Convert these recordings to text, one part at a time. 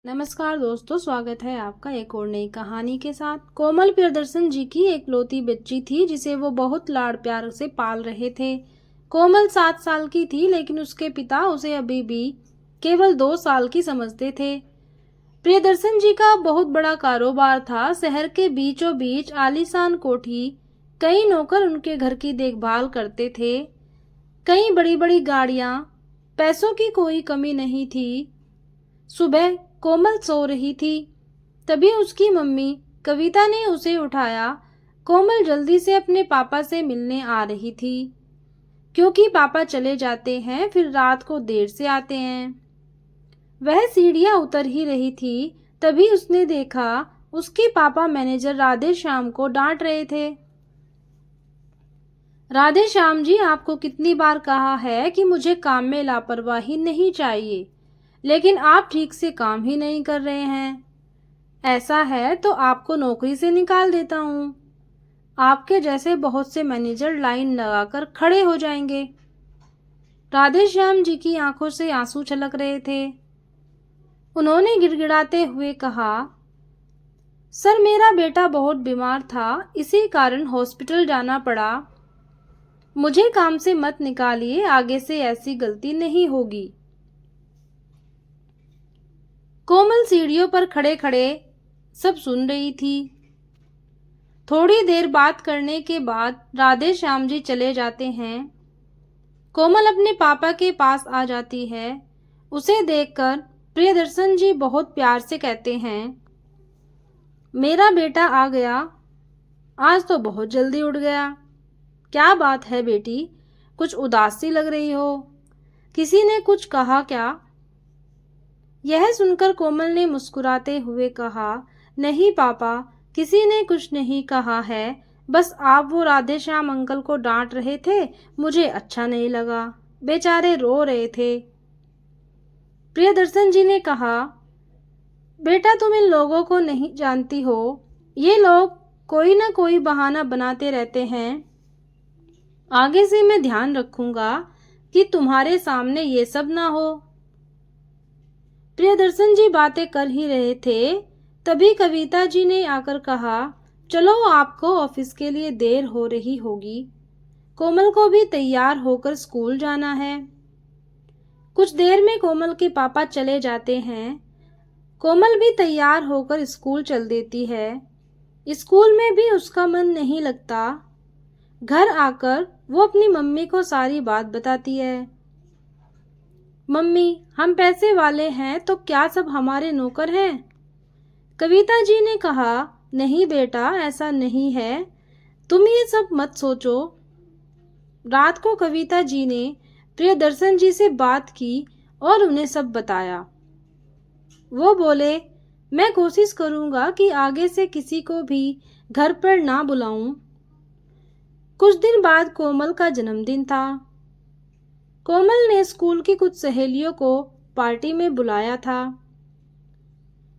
नमस्कार दोस्तों, स्वागत है आपका एक और नई कहानी के साथ। कोमल प्रियदर्शन जी की एक लौती बच्ची थी जिसे वो बहुत लाड़ प्यार से पाल रहे थे। कोमल 7 साल की थी, लेकिन उसके पिता उसे अभी भी केवल 2 साल की समझते थे। प्रियदर्शन जी का बहुत बड़ा कारोबार था। शहर के बीचों बीच आलीशान कोठी, कई नौकर उनके घर की देखभाल करते थे, कई बड़ी बड़ी गाड़ियां, पैसों की कोई कमी नहीं थी। सुबह कोमल सो रही थी, तभी उसकी मम्मी कविता ने उसे उठाया। कोमल जल्दी से अपने पापा से मिलने आ रही थी, क्योंकि पापा चले जाते हैं, फिर रात को देर से आते हैं। वह सीढ़ियां उतर ही रही थी, तभी उसने देखा उसके पापा मैनेजर राधे श्याम को डांट रहे थे। राधे श्याम जी, आपको कितनी बार कहा है कि मुझे काम में लापरवाही नहीं चाहिए, लेकिन आप ठीक से काम ही नहीं कर रहे हैं। ऐसा है तो आपको नौकरी से निकाल देता हूँ। आपके जैसे बहुत से मैनेजर लाइन लगाकर खड़े हो जाएंगे। राधे श्याम जी की आंखों से आंसू छलक रहे थे। उन्होंने गिड़गिड़ाते हुए कहा, सर, मेरा बेटा बहुत बीमार था, इसी कारण हॉस्पिटल जाना पड़ा। मुझे काम से मत निकालिए, आगे से ऐसी गलती नहीं होगी। कोमल सीढ़ियों पर खड़े खड़े सब सुन रही थी। थोड़ी देर बात करने के बाद राधे श्याम जी चले जाते हैं। कोमल अपने पापा के पास आ जाती है। उसे देखकर प्रियदर्शन जी बहुत प्यार से कहते हैं, मेरा बेटा आ गया, आज तो बहुत जल्दी उठ गया। क्या बात है बेटी, कुछ उदास सी लग रही हो, किसी ने कुछ कहा क्या? यह सुनकर कोमल ने मुस्कुराते हुए कहा, नहीं पापा, किसी ने कुछ नहीं कहा है, बस आप वो राधे श्याम अंकल को डांट रहे थे, मुझे अच्छा नहीं लगा, बेचारे रो रहे थे। प्रियदर्शन जी ने कहा, बेटा तुम इन लोगों को नहीं जानती हो, ये लोग कोई ना कोई बहाना बनाते रहते हैं। आगे से मैं ध्यान रखूंगा कि तुम्हारे सामने ये सब ना हो। प्रियदर्शन जी बातें कर ही रहे थे, तभी कविता जी ने आकर कहा, चलो आपको ऑफिस के लिए देर हो रही होगी, कोमल को भी तैयार होकर स्कूल जाना है। कुछ देर में कोमल के पापा चले जाते हैं। कोमल भी तैयार होकर स्कूल चल देती है। स्कूल में भी उसका मन नहीं लगता। घर आकर वो अपनी मम्मी को सारी बात बताती है। मम्मी, हम पैसे वाले हैं तो क्या सब हमारे नौकर हैं? कविता जी ने कहा, नहीं बेटा, ऐसा नहीं है, तुम ये सब मत सोचो। रात को कविता जी ने प्रियदर्शन जी से बात की और उन्हें सब बताया। वो बोले, मैं कोशिश करूंगा कि आगे से किसी को भी घर पर ना बुलाऊं। कुछ दिन बाद कोमल का जन्मदिन था। कोमल ने स्कूल की कुछ सहेलियों को पार्टी में बुलाया था।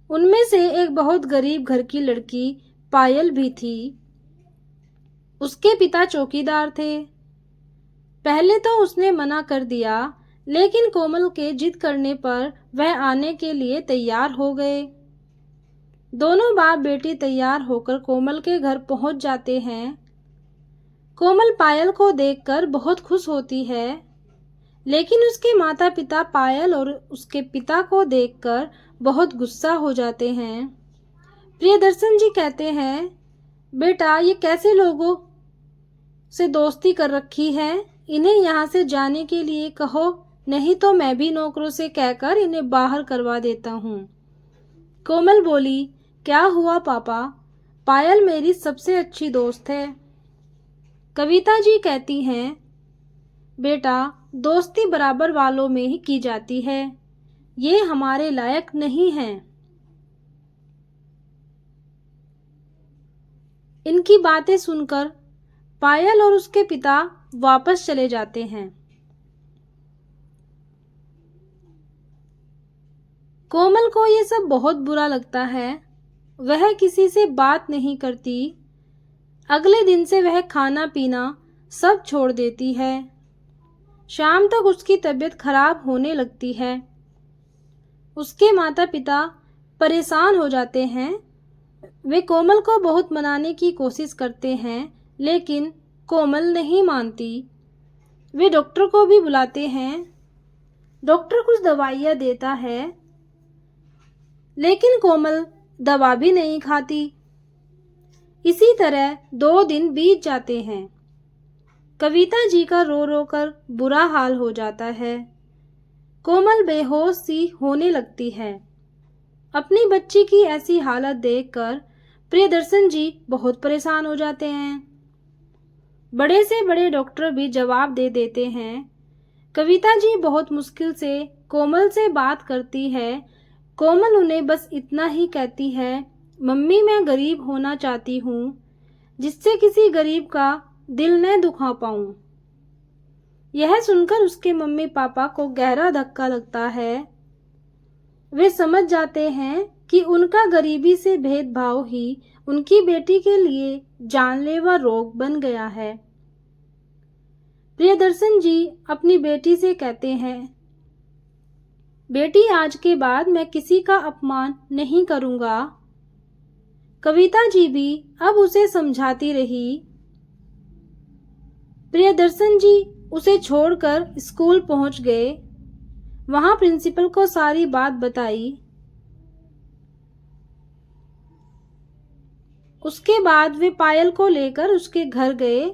उनमें से एक बहुत गरीब घर की लड़की पायल भी थी। उसके पिता चौकीदार थे। पहले तो उसने मना कर दिया, लेकिन कोमल के जिद करने पर वह आने के लिए तैयार हो गए। दोनों बाप बेटी तैयार होकर कोमल के घर पहुंच जाते हैं। कोमल पायल को देखकर बहुत खुश होती है, लेकिन उसके माता पिता पायल और उसके पिता को देखकर बहुत गुस्सा हो जाते हैं। प्रियदर्शन जी कहते हैं, बेटा, ये कैसे लोगों से दोस्ती कर रखी है, इन्हें यहाँ से जाने के लिए कहो, नहीं तो मैं भी नौकरों से कहकर इन्हें बाहर करवा देता हूँ। कोमल बोली, क्या हुआ पापा, पायल मेरी सबसे अच्छी दोस्त है। कविता जी कहती हैं, बेटा, दोस्ती बराबर वालों में ही की जाती है, ये हमारे लायक नहीं है। इनकी बातें सुनकर पायल और उसके पिता वापस चले जाते हैं। कोमल को ये सब बहुत बुरा लगता है। वह किसी से बात नहीं करती। अगले दिन से वह खाना पीना सब छोड़ देती है। शाम तक उसकी तबीयत खराब होने लगती है। उसके माता पिता परेशान हो जाते हैं। वे कोमल को बहुत मनाने की कोशिश करते हैं, लेकिन कोमल नहीं मानती। वे डॉक्टर को भी बुलाते हैं। डॉक्टर कुछ दवाइयाँ देता है, लेकिन कोमल दवा भी नहीं खाती। इसी तरह 2 दिन बीत जाते हैं। कविता जी का रो रो कर बुरा हाल हो जाता है। कोमल बेहोश सी होने लगती है। अपनी बच्ची की ऐसी हालत देखकर प्रियदर्शन जी बहुत परेशान हो जाते हैं। बड़े से बड़े डॉक्टर भी जवाब दे देते हैं। कविता जी बहुत मुश्किल से कोमल से बात करती है। कोमल उन्हें बस इतना ही कहती है, मम्मी मैं गरीब होना चाहती हूँ, जिससे किसी गरीब का दिल न दुखा पाऊँ। यह सुनकर उसके मम्मी पापा को गहरा धक्का लगता है। वे समझ जाते हैं कि उनका गरीबी से भेदभाव ही उनकी बेटी के लिए जानलेवा रोग बन गया है। प्रियदर्शन जी अपनी बेटी से कहते हैं, बेटी आज के बाद मैं किसी का अपमान नहीं करूंगा। कविता जी भी अब उसे समझाती रही। प्रियदर्शन जी उसे छोड़कर स्कूल पहुंच गए। वहां प्रिंसिपल को सारी बात बताई। उसके बाद वे पायल को लेकर उसके घर गए।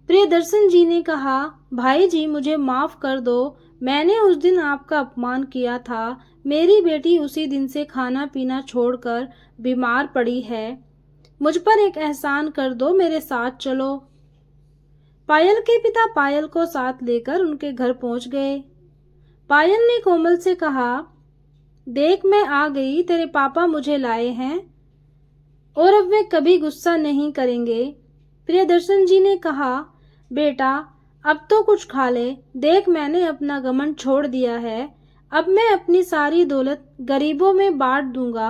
प्रियदर्शन जी ने कहा, भाई जी मुझे माफ कर दो, मैंने उस दिन आपका अपमान किया था। मेरी बेटी उसी दिन से खाना पीना छोड़कर बीमार पड़ी है। मुझ पर एक एहसान कर दो, मेरे साथ चलो। पायल के पिता पायल को साथ लेकर उनके घर पहुंच गए। पायल ने कोमल से कहा, देख मैं आ गई, तेरे पापा मुझे लाए हैं और अब वे कभी गुस्सा नहीं करेंगे। प्रियदर्शन जी ने कहा, बेटा अब तो कुछ खा ले, देख मैंने अपना घमंड छोड़ दिया है। अब मैं अपनी सारी दौलत गरीबों में बांट दूंगा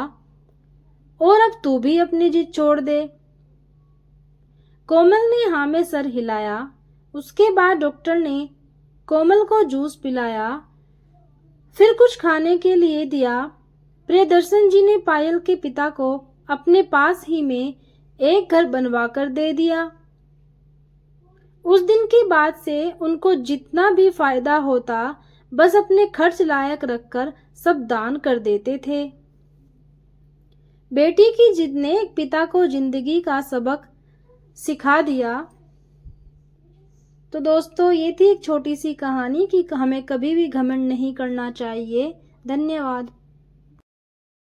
और अब तू भी अपनी जिद छोड़ दे। कोमल ने हाँ में सर हिलाया। उसके बाद डॉक्टर ने कोमल को जूस पिलाया, फिर कुछ खाने के लिए दिया। प्रियदर्शन जी ने पायल के पिता को अपने पास ही में एक घर बनवा कर दे दिया। उस दिन के बाद से उनको जितना भी फायदा होता बस अपने खर्च लायक रखकर सब दान कर देते थे। बेटी की जिद ने एक पिता को जिंदगी का सबक सिखा दिया। तो दोस्तों ये थी एक छोटी सी कहानी कि हमें कभी भी घमंड नहीं करना चाहिए। धन्यवाद।